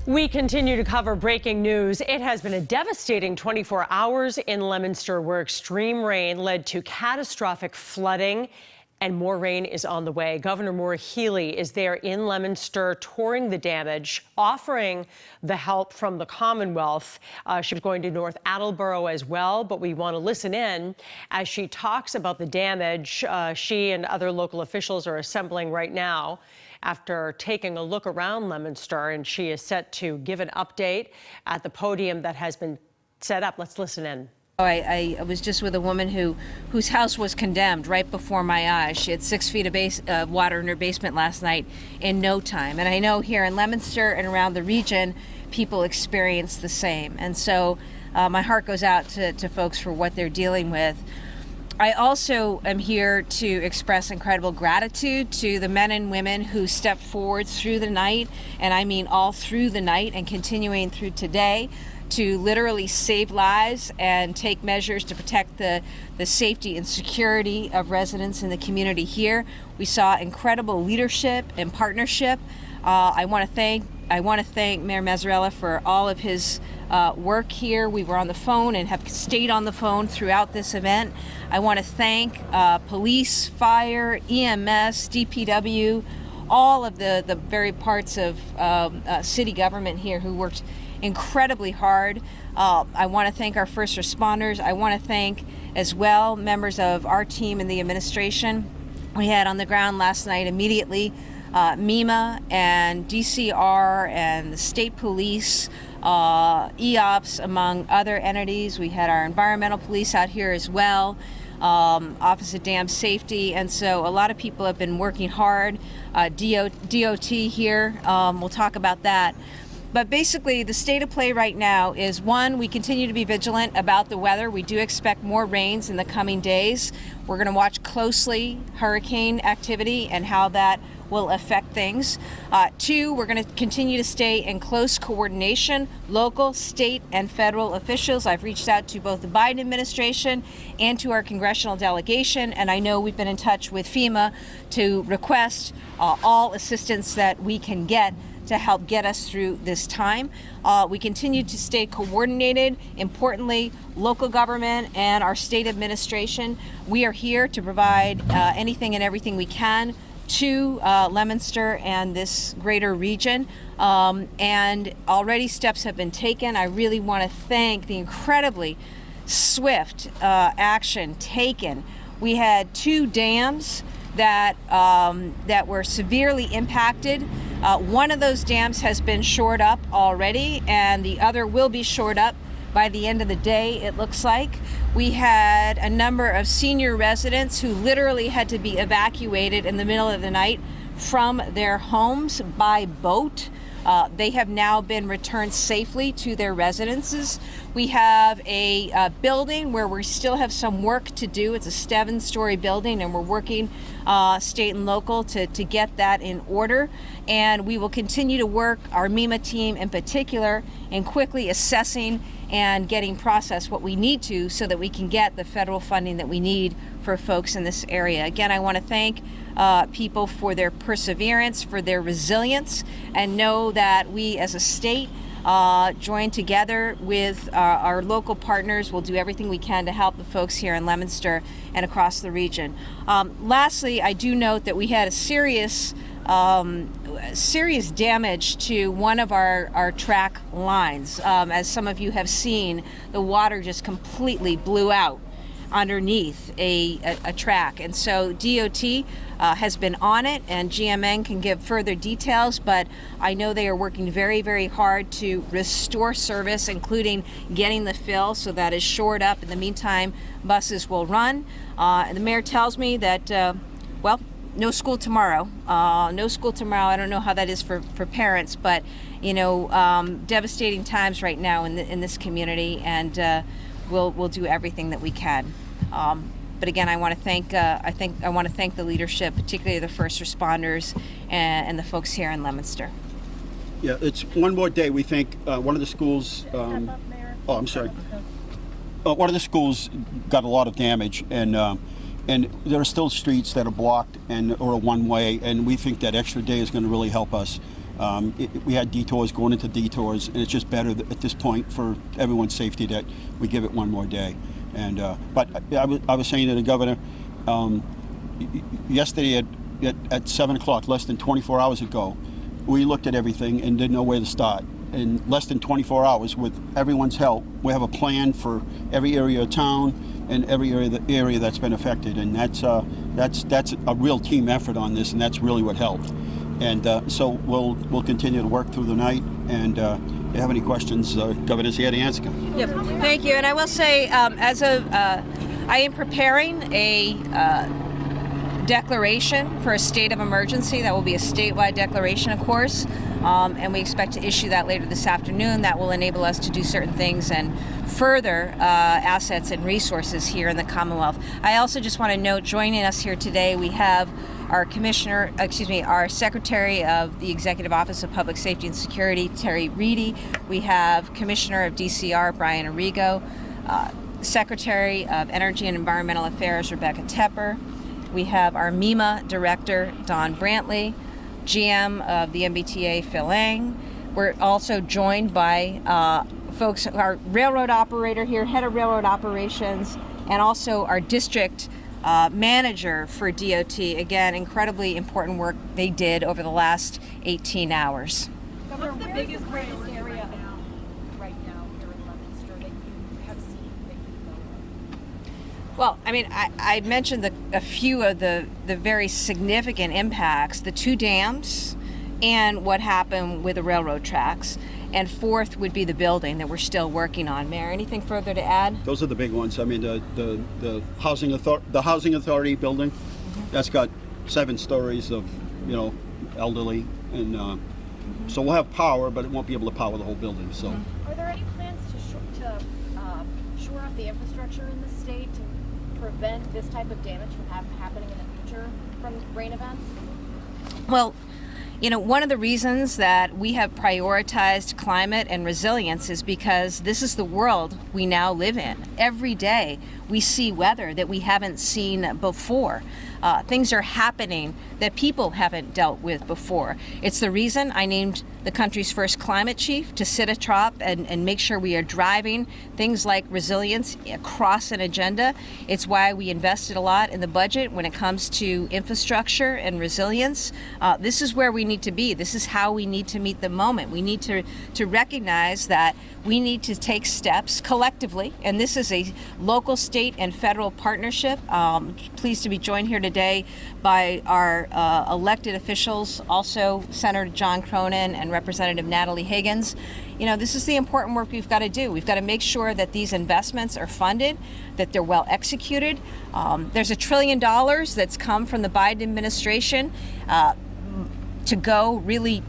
We continue to cover breaking news. It has been a devastating 24 hours in Leominster, where extreme rain led to catastrophic flooding, and more rain is on the way. Governor Maura Healey is there in Leominster touring the damage, offering the help from the Commonwealth. She was going to North Attleboro as well, but we want to listen in as she talks about the damage. She and other local officials are assembling right now after taking a look around Leominster, and she is set to give an update at the podium that has been set up. Let's listen in. I was just with a woman whose house was condemned right before my eyes. She had 6 feet of water in her basement last night in no time. And I know here in Leominster and around the region, people experience the same. And so my heart goes out to folks for what they're dealing with. I also am here to express incredible gratitude to the men and women who stepped forward through the night, and I mean all through the night and continuing through today, to literally save lives and take measures to protect the safety and security of residents in the community here. We saw incredible leadership and partnership. I want to thank Mayor Mazzarella for all of his work here. We were on the phone and have stayed on the phone throughout this event. I want to thank police, fire, EMS, DPW, all of the very parts of city government here who worked incredibly hard. I want to thank our first responders. I want to thank as well members of our team and the administration we had on the ground last night immediately. MEMA and DCR and the state police, EOPS, among other entities. We had our environmental police out here as well, Office of Dam Safety, and so a lot of people have been working hard. DOT here, we'll talk about that. But basically, the state of play right now is, one, we continue to be vigilant about the weather. We do expect more rains in the coming days. We're going to watch closely hurricane activity and how that will affect things. Two, we're going to continue to stay in close coordination, local, state, and federal officials. I've reached out to both the Biden administration and to our congressional delegation, and I know we've been in touch with FEMA to request all assistance that we can get to help get us through this time. We continue to stay coordinated. Importantly, local government and our state administration, we are here to provide anything and everything we can to Leominster and this greater region. And already steps have been taken. I really want to thank the incredibly swift action taken. We had 2 dams that were severely impacted. One of those dams has been shored up already, and the other will be shored up by the end of the day, it looks like. We had a number of senior residents who literally had to be evacuated in the middle of the night from their homes by boat. They have now been returned safely to their residences. We have a building where we still have some work to do. It's a 7-story building, and we're working state and local to get that in order. And we will continue to work, our MEMA team in particular, in quickly assessing and getting processed what we need to so that we can get the federal funding that we need for folks in this area. Again, I want to thank people for their perseverance, for their resilience, and know that we as a state join together with our local partners. Will do everything we can to help the folks here in Leominster and across the region. Lastly, I do note that we had a serious damage to one of our track lines. As some of you have seen, the water just completely blew out underneath a track, and so DOT has been on it, and GMN can give further details, but I know they are working very, very hard to restore service, including getting the fill so that is shored up. In the meantime, buses will run. And the mayor tells me that, well, no school tomorrow. No school tomorrow. I don't know how that is for parents, but you know, devastating times right now in this community, and we'll do everything that we can. But again, I want to thank the leadership, particularly the first responders and the folks here in Leominster. Yeah, it's one more day. We think one of the schools. Oh, I'm sorry. One of the schools got a lot of damage, and there are still streets that are blocked or one way, and we think that extra day is going to really help us We had detours going into detours, and it's just better at this point for everyone's safety that we give it one more day. And but I was saying to the governor yesterday at 7 o'clock, less than 24 hours ago, we looked at everything and didn't know where to start. In less than 24 hours, with everyone's help, we have a plan for every area of town and every area that's been affected, and that's a real team effort on this, and that's really what helped. And so we'll continue to work through the night, and if you have any questions, Governor's here to answer them. Yep. Thank you. And I will say, I am preparing a declaration for a state of emergency. That will be a statewide declaration, of course, and we expect to issue that later this afternoon. That will enable us to do certain things and further assets and resources here in the Commonwealth. I also just want to note, joining us here today, we have our Secretary of the Executive Office of Public Safety and Security, Terry Reedy. We have Commissioner of DCR, Brian Arrigo, Secretary of Energy and Environmental Affairs, Rebecca Tepper. We have our MEMA Director, Don Brantley, GM of the MBTA, Phil Ang. We're also joined by folks, our railroad operator here, head of railroad operations, and also our district manager for DOT. Again, incredibly important work they did over the last 18 hours. Governor, what's the biggest area right now here in Leominster that you have seen that you know of? Well, I mean, I mentioned a few of the very significant impacts, the two dams and what happened with the railroad tracks. And fourth would be the building that we're still working on. Mayor, anything further to add? Those are the big ones. I mean, the housing authority building, that's got 7 stories of, elderly, and so we'll have power, but it won't be able to power the whole building. So, Are there any plans to shore up the infrastructure in the state to prevent this type of damage from happening in the future from rain events? Well, one of the reasons that we have prioritized climate and resilience is because this is the world we now live in. Every day we see weather that we haven't seen before. Things are happening that people haven't dealt with before. It's the reason I named the country's first climate chief to sit atop and make sure we are driving things like resilience across an agenda. It's why we invested a lot in the budget when it comes to infrastructure and resilience. This is where we need to be. This is how we need to meet the moment. We need to recognize that we need to take steps collectively, and this is a local, state, and federal partnership. Pleased to be joined here today by our elected officials, also Senator John Cronin and Representative Natalie Higgins. This is the important work we've got to do. We've got to make sure that these investments are funded, that they're well executed. There's $1 trillion that's come from the Biden administration to go really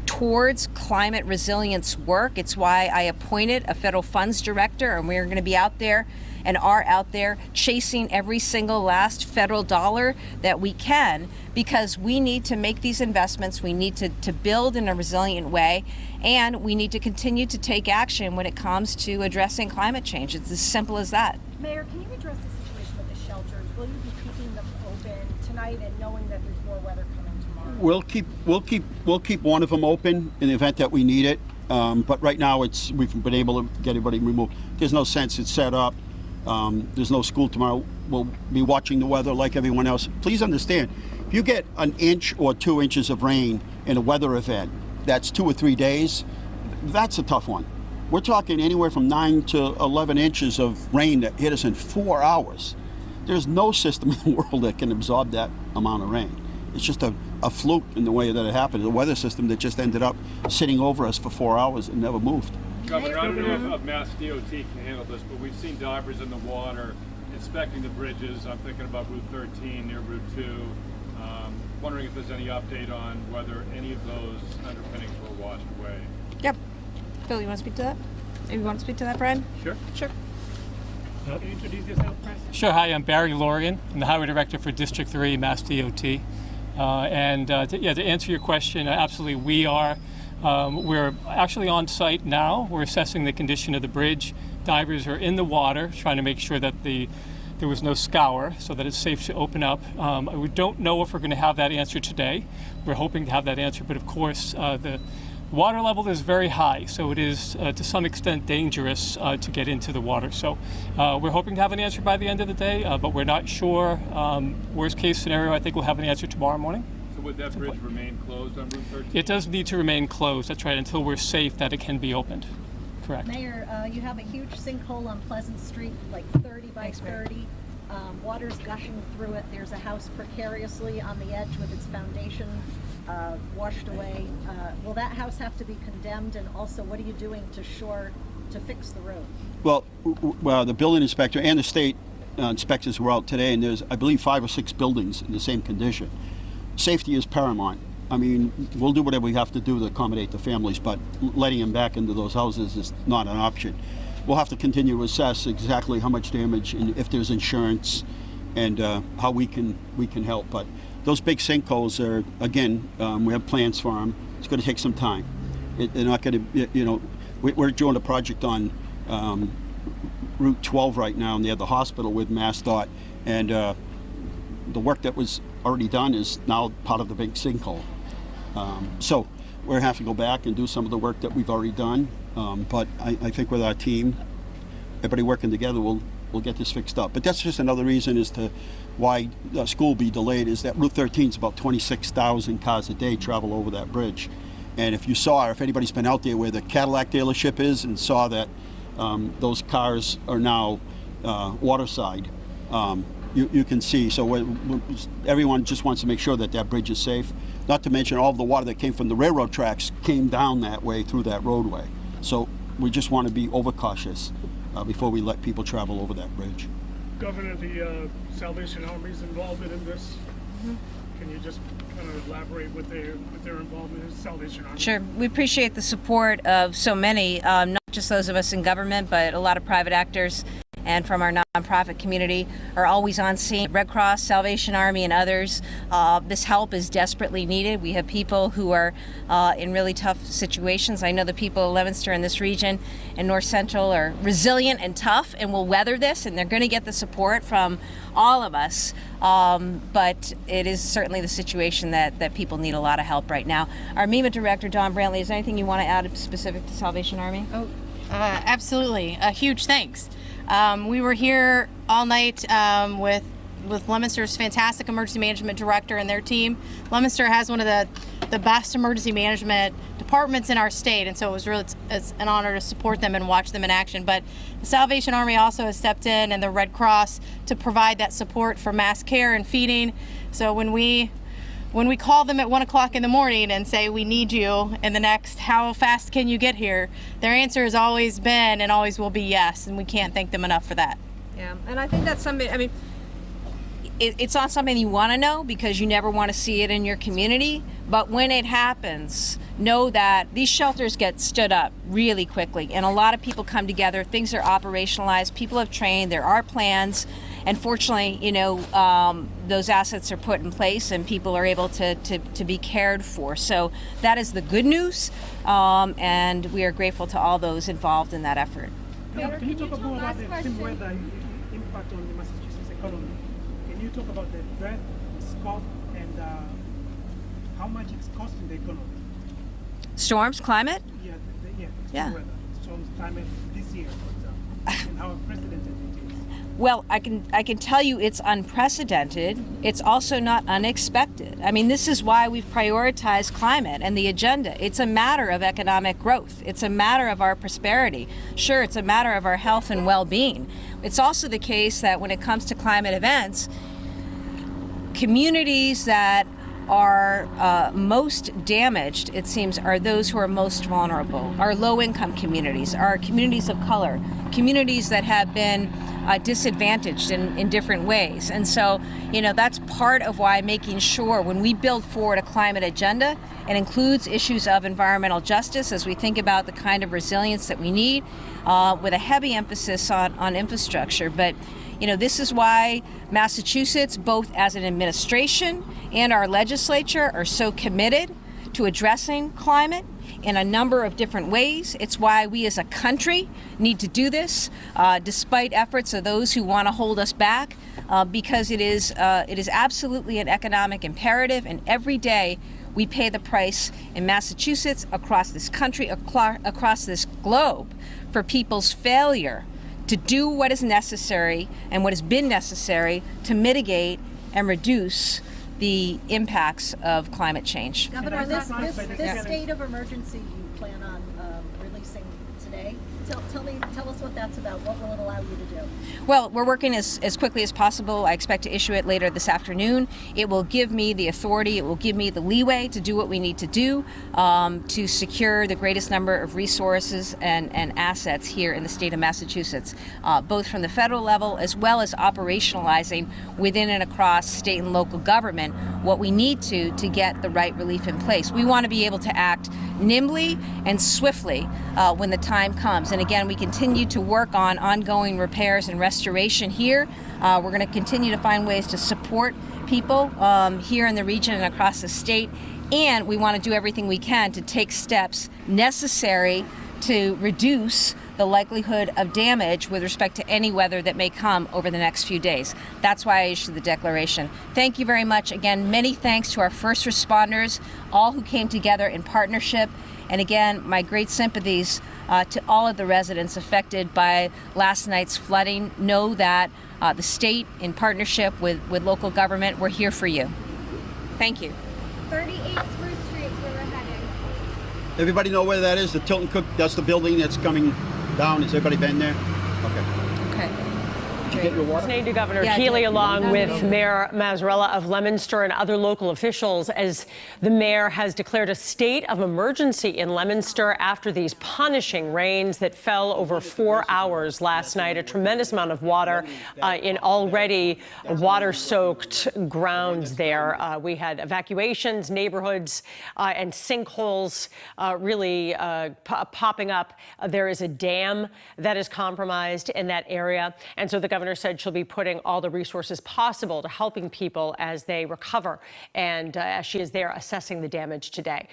towards climate resilience work. It's why I appointed a federal funds director, and we're going to be out there and are out there chasing every single last federal dollar that we can, because we need to make these investments. We need to build in a resilient way, and we need to continue to take action when it comes to addressing climate change. It's as simple as that. Mayor, can you address the situation with the shelters? Will you be keeping them open tonight and knowing that there's more weather coming tomorrow? We'll keep one of them open in the event that we need it. But right now we've been able to get everybody removed. There's no sense. It's set up. There's no school tomorrow. We'll be watching the weather like everyone else. Please understand, if you get 1 inch or 2 inches of rain in a weather event, that's 2 or 3 days, that's a tough one. We're talking anywhere from 9 to 11 inches of rain that hit us in 4 hours. There's no system in the world that can absorb that amount of rain. It's just a fluke in the way that it happened. A weather system that just ended up sitting over us for 4 hours and never moved. Governor, I don't know if Mass DOT can handle this, but we've seen divers in the water inspecting the bridges. I'm thinking about Route 13 near Route 2. Wondering if there's any update on whether any of those underpinnings were washed away. Yep. Phil, you want to speak to that? Maybe you want to speak to that, Brian? Sure. Sure. Can you introduce yourself, Chris? Sure. Hi, I'm Barry Lorian. I'm the Highway Director for District 3, Mass DOT. To answer your question, absolutely we are. We're actually on site now. We're assessing the condition of the bridge. Divers are in the water trying to make sure that the there was no scour, so that it's safe to open up. We don't know if we're going to have that answer today. We're hoping to have that answer, but of course the water level is very high, so it is to some extent dangerous to get into the water. So we're hoping to have an answer by the end of the day, but we're not sure. Worst case scenario, I think we'll have an answer tomorrow morning. So would that bridge remain closed on Route 13? It does need to remain closed, that's right, until we're safe that it can be opened. Correct. Mayor, you have a huge sinkhole on Pleasant Street, like 30 by 30. Water's gushing through it. There's a house precariously on the edge with its foundation washed away. Will that house have to be condemned? And also, what are you doing to fix the road? Well, the building inspector and the state inspectors were out today, and there's, I believe, 5 or 6 buildings in the same condition. Safety is paramount. I mean, we'll do whatever we have to do to accommodate the families, but letting them back into those houses is not an option. We'll have to continue to assess exactly how much damage and if there's insurance and how we can help. But those big sinkholes are, again, we have plans for them. It's going to take some time. They're not going to, you know, we're doing a project on Route 12 right now near the hospital with MassDOT, and the work that was already done is now part of the big sinkhole. So we're going to have to go back and do some of the work that we've already done. But I think with our team, everybody working together, we'll get this fixed up. But that's just another reason as to why school be delayed, is that Route 13 is about 26,000 cars a day travel over that bridge. And if you saw, or if anybody's been out there where the Cadillac dealership is and saw that those cars are now waterside, you can see. So everyone just wants to make sure that that bridge is safe. Not to mention all of the water that came from the railroad tracks came down that way through that roadway. So we just want to be overcautious before we let people travel over that bridge. Governor, the Salvation Army is involved in this. Can you just kind of elaborate what their involvement in Salvation Army? Sure. We appreciate the support of so many, not just those of us in government, but a lot of private actors and from our nonprofit community are always on scene. Red Cross, Salvation Army, and others. This help is desperately needed. We have people who are in really tough situations. I know the people of Leominster in this region and North Central are resilient and tough and will weather this, and they're going to get the support from all of us. But it is certainly the situation that people need a lot of help right now. Our MEMA Director, Don Brantley, is there anything you want to add specific to Salvation Army? Oh, absolutely. A huge thanks. We were here all night with Leominster's fantastic emergency management director and their team. Leominster has one of the best emergency management departments in our state, and so it's an honor to support them and watch them in action. But the Salvation Army also has stepped in, and the Red Cross, to provide that support for mass care and feeding. So when we call them at 1 o'clock in the morning and say, we need you in the next, how fast can you get here? Their answer has always been and always will be yes, and we can't thank them enough for that. Yeah, and I think that's something, I mean, it's not something you want to know because you never want to see it in your community, but when it happens, know that these shelters get stood up really quickly, and a lot of people come together, things are operationalized, people have trained, there are plans, and fortunately, you know, those assets are put in place and people are able to be cared for. So that is the good news, and we are grateful to all those involved in that effort. Can you talk more about the extreme weather impact on the Massachusetts economy? Can you talk about the breadth, the scope, and how much it's costing the economy? Storms, climate? Extreme weather, storms, climate this year, for example, and how unprecedented it is. Well, I can tell you it's unprecedented. It's also not unexpected. I mean, this is why we've prioritized climate and the agenda. It's a matter of economic growth. It's a matter of our prosperity. Sure, it's a matter of our health and well-being. It's also the case that when it comes to climate events, communities that are most damaged, it seems, are those who are most vulnerable. Our low-income communities, our communities of color, communities that have been disadvantaged in different ways. And so, you know, that's part of why making sure when we build forward a climate agenda, it includes issues of environmental justice as we think about the kind of resilience that we need, with a heavy emphasis on infrastructure. But you know, this is why Massachusetts, both as an administration and our legislature, are so committed to addressing climate in a number of different ways. It's why we as a country need to do this, despite efforts of those who want to hold us back, because it is absolutely an economic imperative, and every day we pay the price in Massachusetts, across this country, across this globe, for people's failure to do what is necessary and what has been necessary to mitigate and reduce the impacts of climate change. Governor, this state of emergency you plan on releasing today, tell us what that's about. What will it allow you to do? Well, we're working as quickly as possible. I expect to issue it later this afternoon. It will give me the authority, it will give me the leeway to do what we need to do to secure the greatest number of resources and assets here in the state of Massachusetts, both from the federal level as well as operationalizing within and across state and local government what we need to get the right relief in place. We want to be able to act nimbly and swiftly when the time comes. And again, we continue to work on ongoing repairs and restoration here. We're going to continue to find ways to support people here in the region and across the state. And we want to do everything we can to take steps necessary to reduce the likelihood of damage with respect to any weather that may come over the next few days. That's why I issued the declaration. Thank you very much. Again, many thanks to our first responders, all who came together in partnership. And again, my great sympathies to all of the residents affected by last night's flooding. Know that the state, in partnership with local government, we're here for you. Thank you. 38 Spruce Street is where we're heading. Everybody know where that is? The Tilton Cook, that's the building that's coming down. Has everybody been there? Okay. Okay. Did you get your water? Listening to Governor Yeah, I Healey did. along with Mayor Mazzarella of Leominster and other local officials as the mayor has declared a state of emergency in Leominster after these punishing rains that fell over 4 hours last night. A tremendous amount of water in already water-soaked grounds there. We had evacuations, neighborhoods, and sinkholes really popping up. There is a dam that is compromised in that area, and so the governor said she'll be putting all the resources possible to helping people as they recover and as she is there assessing the damage today.